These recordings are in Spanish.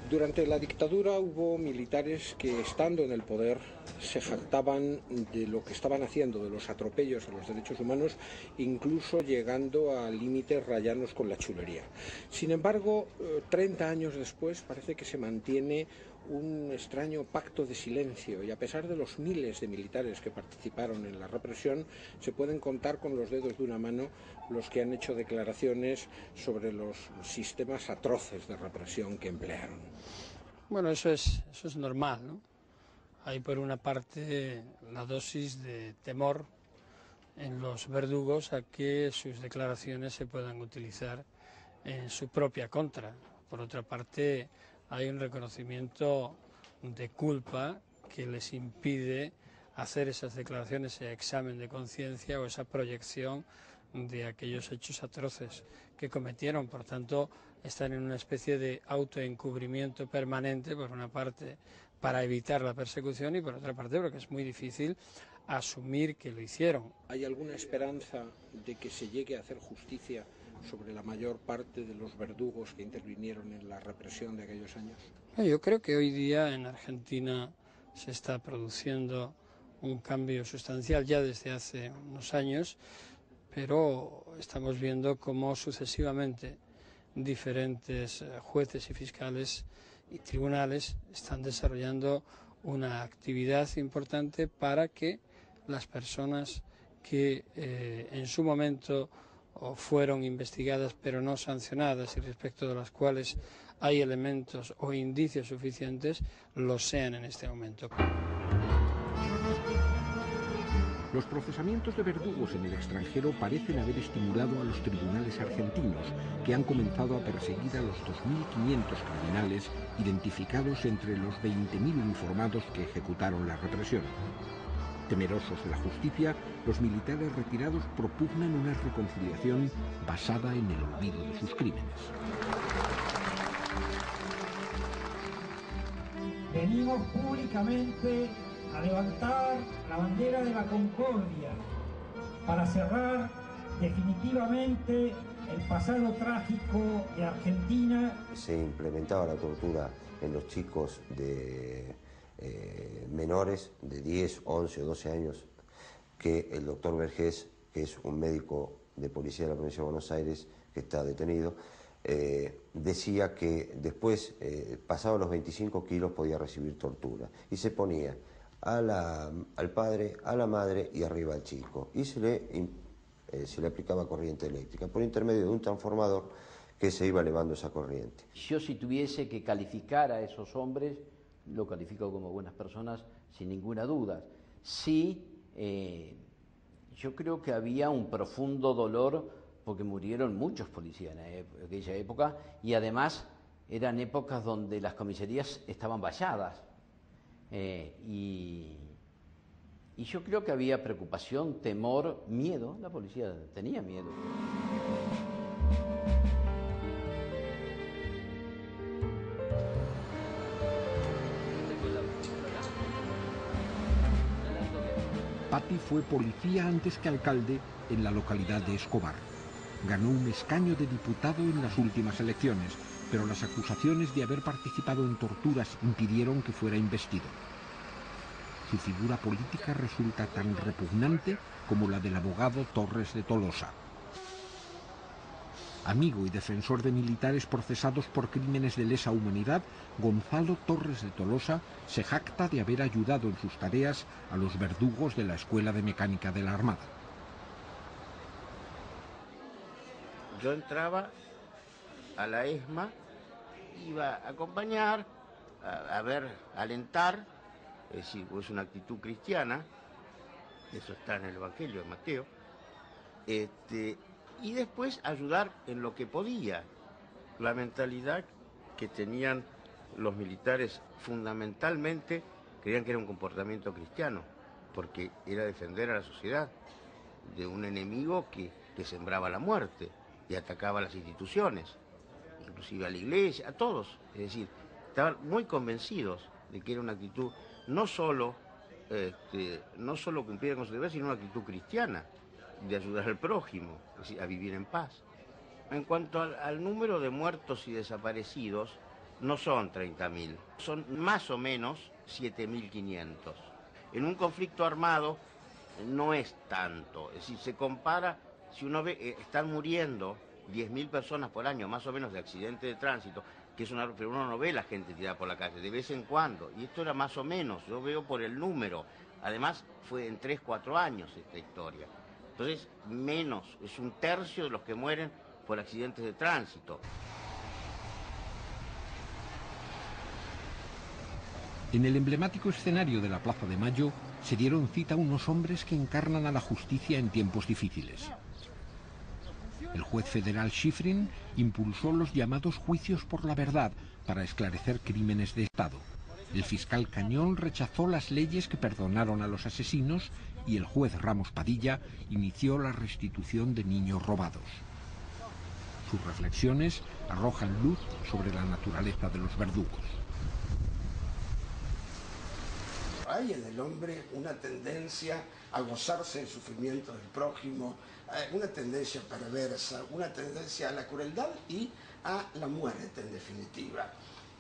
Durante la dictadura hubo militares que, estando en el poder, se jactaban de lo que estaban haciendo, de los atropellos a los derechos humanos, incluso llegando a límites rayanos con la chulería. Sin embargo, 30 años después parece que se mantiene un extraño pacto de silencio y, a pesar de los miles de militares que participaron en la represión, se pueden contar con los dedos de una mano los que han hecho declaraciones sobre los sistemas atroces de represión que emplearon. Bueno, eso es normal, ¿no? Hay por una parte la dosis de temor en los verdugos a que sus declaraciones se puedan utilizar en su propia contra. Por otra parte, hay un reconocimiento de culpa que les impide hacer esas declaraciones, ese examen de conciencia o esa proyección de aquellos hechos atroces que cometieron. Por tanto, están en una especie de autoencubrimiento permanente, por una parte, para evitar la persecución y por otra parte, porque es muy difícil asumir que lo hicieron. ¿Hay alguna esperanza de que se llegue a hacer justicia sobre la mayor parte de los verdugos que intervinieron en la represión de aquellos años? Yo creo que hoy día en Argentina se está produciendo un cambio sustancial ya desde hace unos años, pero estamos viendo cómo sucesivamente diferentes jueces y fiscales y tribunales están desarrollando una actividad importante para que las personas que en su momento fueron investigadas pero no sancionadas y respecto de las cuales hay elementos o indicios suficientes, lo sean en este momento. Los procesamientos de verdugos en el extranjero parecen haber estimulado a los tribunales argentinos, que han comenzado a perseguir a los 2.500 criminales identificados entre los 20.000 uniformados que ejecutaron la represión. Temerosos de la justicia, los militares retirados propugnan una reconciliación basada en el olvido de sus crímenes. Venimos públicamente a levantar la bandera de la concordia para cerrar definitivamente el pasado trágico de Argentina. Se implementaba la tortura en los chicos de menores de 10, 11 o 12 años, que el doctor Vergés, que es un médico de policía de la provincia de Buenos Aires que está detenido, decía que después, pasados los 25 kilos, podía recibir tortura. Y se ponía al padre, a la madre y arriba al chico. Y se le aplicaba corriente eléctrica por intermedio de un transformador que se iba elevando esa corriente. Yo, si tuviese que calificar a esos hombres, lo califico como buenas personas sin ninguna duda. Sí, yo creo que había un profundo dolor porque murieron muchos policías en aquella época y además eran épocas donde las comisarías estaban valladas. Y yo creo que había preocupación, temor, miedo. La policía tenía miedo. Patti fue policía antes que alcalde en la localidad de Escobar. Ganó un escaño de diputado en las últimas elecciones, pero las acusaciones de haber participado en torturas impidieron que fuera investido. Su figura política resulta tan repugnante como la del abogado Torres de Tolosa. Amigo y defensor de militares procesados por crímenes de lesa humanidad, Gonzalo Torres de Tolosa se jacta de haber ayudado en sus tareas a los verdugos de la Escuela de Mecánica de la Armada. Yo entraba a la ESMA, iba a acompañar, a ver, a alentar, es decir, es una actitud cristiana, eso está en el Evangelio de Mateo, y después ayudar en lo que podía. La mentalidad que tenían los militares fundamentalmente creían que era un comportamiento cristiano, porque era defender a la sociedad de un enemigo que sembraba la muerte y atacaba a las instituciones, inclusive a la iglesia, a todos. Es decir, estaban muy convencidos de que era una actitud no solo cumplir con su deber, sino una actitud cristiana, de ayudar al prójimo, es decir, a vivir en paz. En cuanto al número de muertos y desaparecidos, no son 30.000, son más o menos 7.500. En un conflicto armado no es tanto, es decir, se compara, si uno ve, están muriendo 10.000 personas por año, más o menos, de accidentes de tránsito, que es pero uno no ve la gente tirada por la calle, de vez en cuando, y esto era más o menos, yo veo por el número, además fue en 3, 4 años esta historia, entonces menos, es 1/3 de los que mueren por accidentes de tránsito. En el emblemático escenario de la Plaza de Mayo se dieron cita unos hombres que encarnan a la justicia en tiempos difíciles. El juez federal Schifrin impulsó los llamados juicios por la verdad para esclarecer crímenes de Estado. El fiscal Cañón rechazó las leyes que perdonaron a los asesinos y el juez Ramos Padilla inició la restitución de niños robados. Sus reflexiones arrojan luz sobre la naturaleza de los verdugos. Hay en el hombre una tendencia a gozarse del sufrimiento del prójimo, una tendencia perversa, una tendencia a la crueldad y a la muerte en definitiva.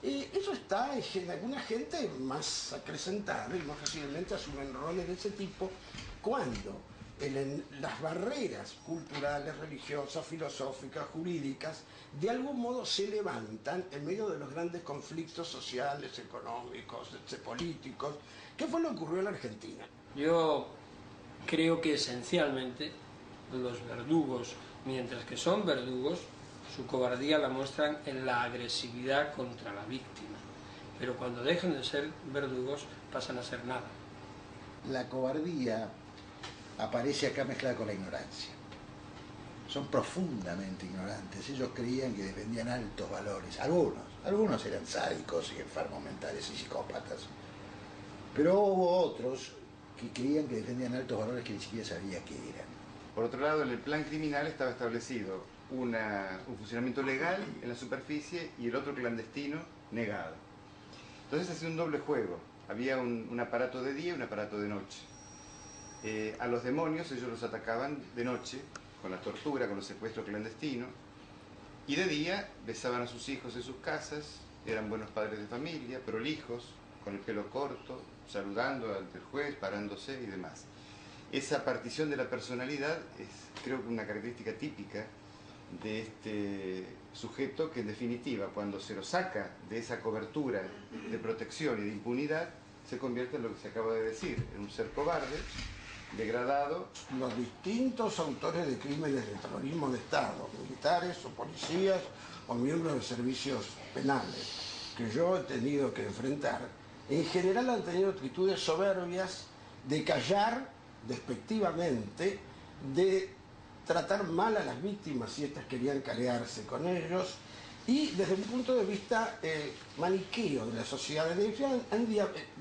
Eso está en alguna gente más acrecentada y más fácilmente asumen roles de ese tipo cuando las barreras culturales, religiosas, filosóficas, jurídicas, de algún modo se levantan en medio de los grandes conflictos sociales, económicos, políticos. ¿Qué fue lo que ocurrió en la Argentina? Yo creo que esencialmente los verdugos, mientras que son verdugos, su cobardía la muestran en la agresividad contra la víctima. Pero cuando dejan de ser verdugos, pasan a ser nada. La cobardía aparece acá mezclada con la ignorancia. Son profundamente ignorantes. Ellos creían que defendían altos valores. Algunos eran sádicos y enfermos mentales y psicópatas. Pero hubo otros que creían que defendían altos valores que ni siquiera sabía qué eran. Por otro lado, en el plan criminal estaba establecido un funcionamiento legal en la superficie y el otro clandestino negado. Entonces hacía un doble juego. Había un aparato de día y un aparato de noche. A los demonios ellos los atacaban de noche, con la tortura, con el secuestro clandestino, y de día besaban a sus hijos en sus casas, eran buenos padres de familia, prolijos, con el pelo corto, saludando ante el juez, parándose y demás. Esa partición de la personalidad es, creo que, una característica típica de este sujeto que, en definitiva, cuando se lo saca de esa cobertura de protección y de impunidad, se convierte en lo que se acaba de decir, en un ser cobarde, degradado. Los distintos autores de crímenes de terrorismo de Estado, militares o policías o miembros de servicios penales, que yo he tenido que enfrentar, en general han tenido actitudes soberbias de callar despectivamente, de tratar mal a las víctimas si éstas querían carearse con ellos, y desde un punto de vista maniqueo de la sociedad, han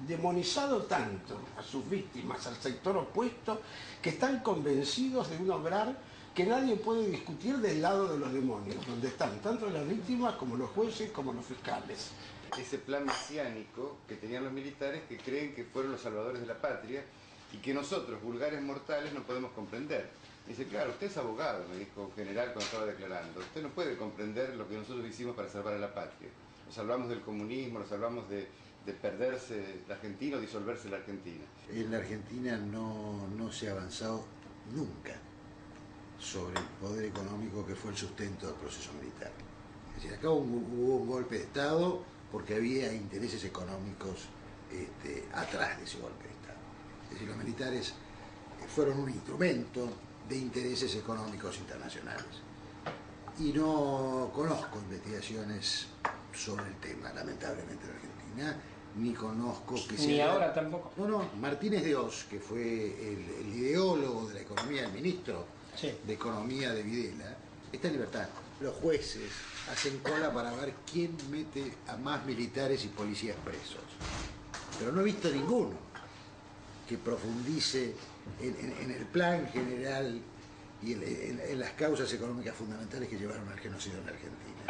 demonizado tanto a sus víctimas, al sector opuesto, que están convencidos de un obrar que nadie puede discutir del lado de los demonios, donde están tanto las víctimas como los jueces como los fiscales. Ese plan mesiánico que tenían los militares, que creen que fueron los salvadores de la patria y que nosotros, vulgares mortales, no podemos comprender. Dice, claro, usted es abogado, me dijo un general cuando estaba declarando. Usted no puede comprender lo que nosotros hicimos para salvar a la patria. Nos salvamos del comunismo, nos salvamos de perderse la Argentina o disolverse la Argentina. En la Argentina no se ha avanzado nunca sobre el poder económico que fue el sustento del proceso militar. Es decir, acá hubo un golpe de Estado porque había intereses económicos atrás de ese golpe de Estado. Es decir, los militares fueron un instrumento de intereses económicos internacionales. Y no conozco investigaciones sobre el tema, lamentablemente, en Argentina, ni conozco que sea... Ni ahora tampoco. No, Martínez de Oz, que fue el ideólogo de la economía, el ministro de Economía de Videla, está en libertad. Los jueces hacen cola para ver quién mete a más militares y policías presos. Pero no he visto ninguno que profundice en el plan general y en las causas económicas fundamentales que llevaron al genocidio en Argentina.